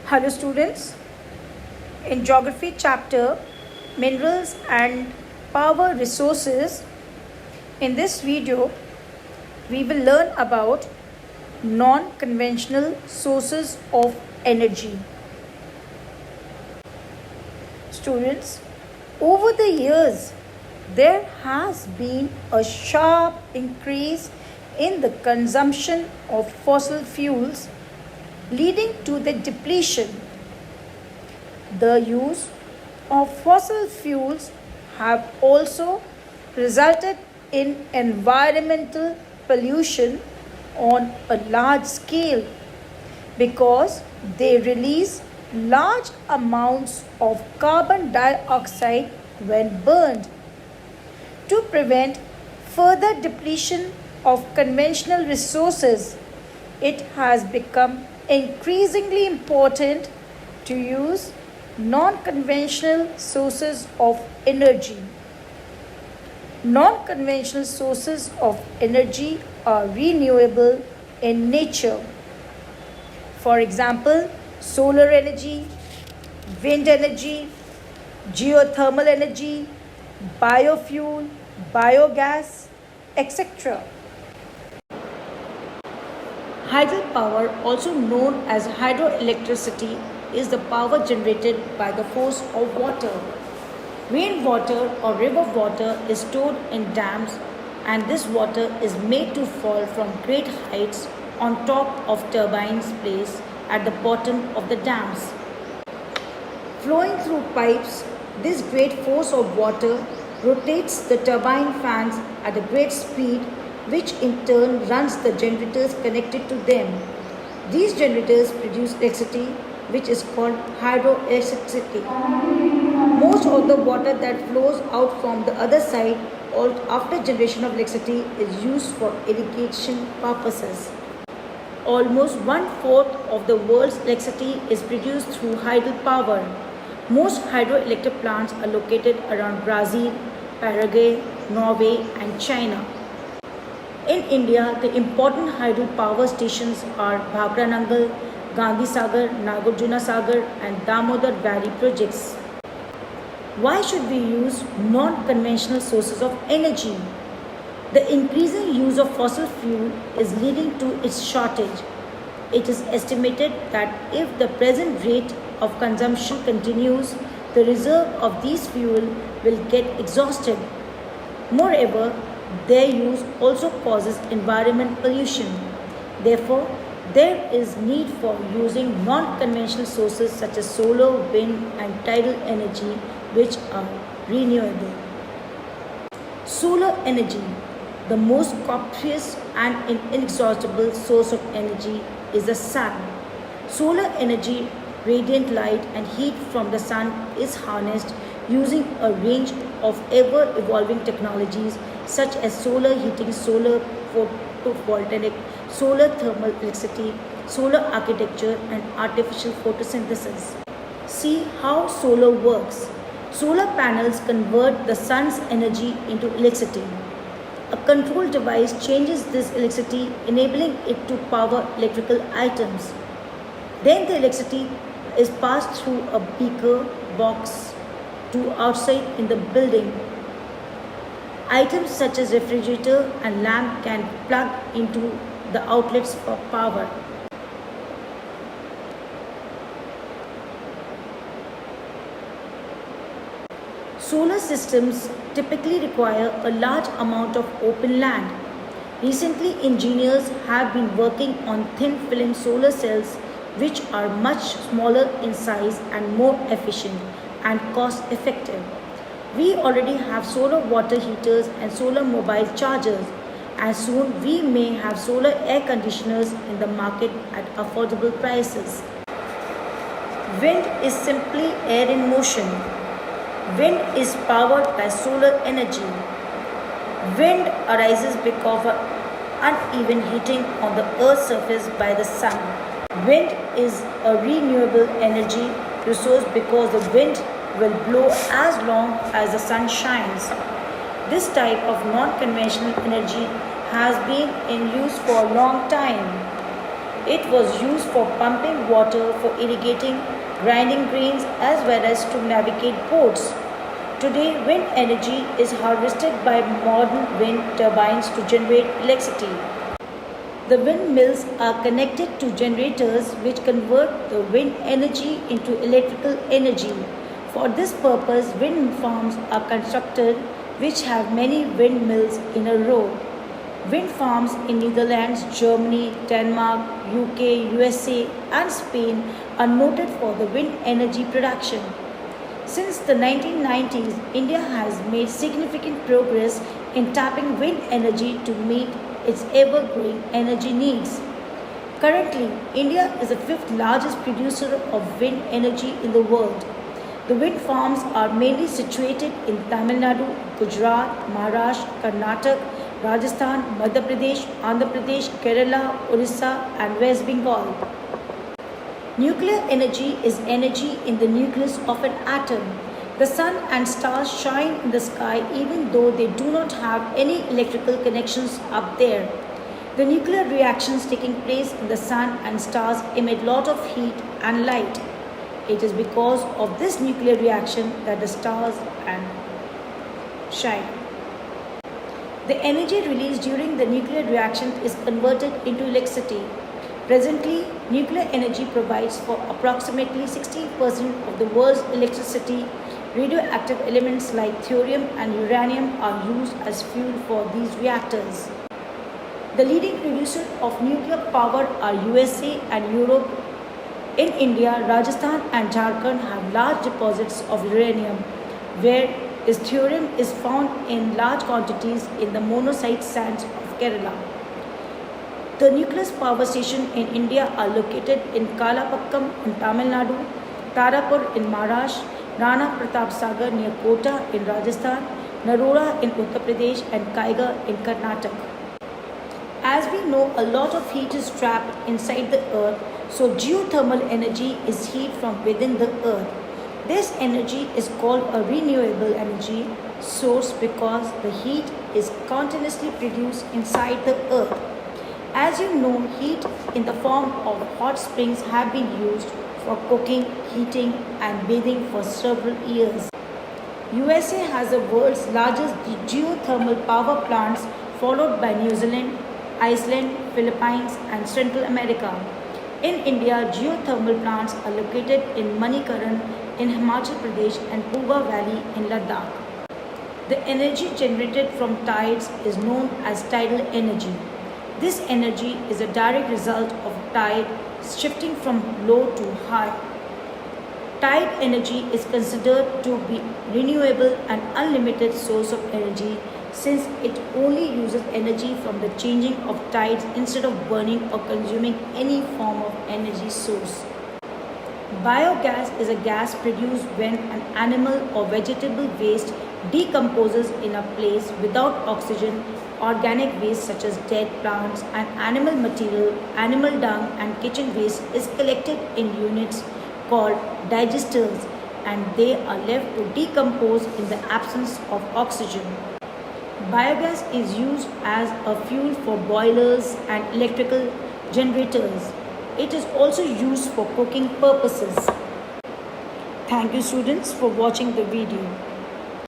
Hello students, in geography chapter minerals and power resources, in this video we will learn about non-conventional sources of energy. Students, over the years there has been a sharp increase in the consumption of fossil fuels leading to the depletion. The use of fossil fuels have also resulted in environmental pollution on a large scale because they release large amounts of carbon dioxide when burned. To prevent further depletion of conventional resources, it has become increasingly important to use non-conventional sources of energy. Non-conventional sources of energy are renewable in nature. For example, solar energy, wind energy, geothermal energy, biofuel, biogas, etc. Hydropower, also known as hydroelectricity, is the power generated by the force of water. Rainwater or river water is stored in dams, and this water is made to fall from great heights on top of turbines placed at the bottom of the dams. Flowing through pipes, this great force of water rotates the turbine fans at a great speed, which in turn runs the generators connected to them. These generators produce electricity, which is called hydroelectricity. Most of the water that flows out from the other side or after generation of electricity is used for irrigation purposes. Almost 1/4 of the world's electricity is produced through hydropower. Most hydroelectric plants are located around Brazil, Paraguay, Norway, and China. In India, the important hydropower stations are Bhakra Nangal, Gandhi Sagar, Nagarjuna Sagar, and Damodar Valley projects. Why should we use non-conventional sources of energy? The increasing use of fossil fuel is leading to its shortage. It is estimated that if the present rate of consumption continues, the reserve of these fuel will get exhausted. Moreover, their use also causes environment pollution. Therefore, there is need for using non-conventional sources such as solar, wind, and tidal energy, which are renewable. Solar energy, the most copious and inexhaustible source of energy, is the sun. Solar energy, radiant light, and heat from the sun is harnessed using a range of ever-evolving technologies such as solar heating, solar photovoltaic, solar thermal electricity, solar architecture, and artificial photosynthesis. See how solar works. Solar panels convert the sun's energy into electricity. A control device changes this electricity, enabling it to power electrical items. Then the electricity is passed through a beaker box to outside in the building. Items such as refrigerator and lamp can plug into the outlets for power. Solar systems typically require a large amount of open land. Recently, engineers have been working on thin film solar cells, which are much smaller in size and more efficient and cost effective. We already have solar water heaters and solar mobile chargers, and soon we may have solar air conditioners in the market at affordable prices. Wind is simply air in motion. Wind is powered by solar energy. Wind arises because of uneven heating on the Earth's surface by the sun. Wind is a renewable energy resource because the wind will blow as long as the sun shines. This type of non-conventional energy has been in use for a long time. It was used for pumping water, for irrigating, grinding grains, as well as to navigate boats. Today, wind energy is harvested by modern wind turbines to generate electricity. The windmills are connected to generators which convert the wind energy into electrical energy. For this purpose, wind farms are constructed which have many windmills in a row. Wind farms in Netherlands, Germany, Denmark, UK, USA, and Spain are noted for the wind energy production. Since the 1990s, India has made significant progress in tapping wind energy to meet its ever-growing energy needs. Currently, India is the fifth largest producer of wind energy in the world. The wind farms are mainly situated in Tamil Nadu, Gujarat, Maharashtra, Karnataka, Rajasthan, Madhya Pradesh, Andhra Pradesh, Kerala, Orissa, and West Bengal. Nuclear energy is energy in the nucleus of an atom. The sun and stars shine in the sky even though they do not have any electrical connections up there. The nuclear reactions taking place in the sun and stars emit lot of heat and light. It is because of this nuclear reaction that the stars and shine. The energy released during the nuclear reaction is converted into electricity. Presently, nuclear energy provides for approximately 16% of the world's electricity. Radioactive elements like thorium and uranium are used as fuel for these reactors. The leading producers of nuclear power are USA and Europe. In India, Rajasthan and Jharkhand have large deposits of uranium, where this thorium is found in large quantities in the monazite sands of Kerala. The nuclear power stations in India are located in Kalapakkam in Tamil Nadu, Tarapur in Maharashtra, Rana Pratap Sagar near Kota in Rajasthan, Narora in Uttar Pradesh, and Kaiga in Karnataka. As we know, a lot of heat is trapped inside the earth, so geothermal energy is heat from within the earth. This energy is called a renewable energy source because the heat is continuously produced inside the earth. As you know, heat in the form of hot springs have been used for cooking, heating, and bathing for several years. USA has the world's largest geothermal power plants, followed by New Zealand, Iceland, Philippines, and Central America. In India, geothermal plants are located in Manikaran in Himachal Pradesh and Purva Valley in Ladakh. The energy generated from tides is known as tidal energy. This energy is a direct result of tide shifting from low to high. Tide energy is considered to be renewable and unlimited source of energy since it only uses energy from the changing of tides instead of burning or consuming any form of energy source. Biogas is a gas produced when an animal or vegetable waste decomposes in a place without oxygen. Organic waste such as dead plants and animal material, animal dung and kitchen waste is collected in units called digesters and they are left to decompose in the absence of oxygen. Biogas is used as a fuel for boilers and electrical generators. It is also used for cooking purposes. Thank you students for watching the video.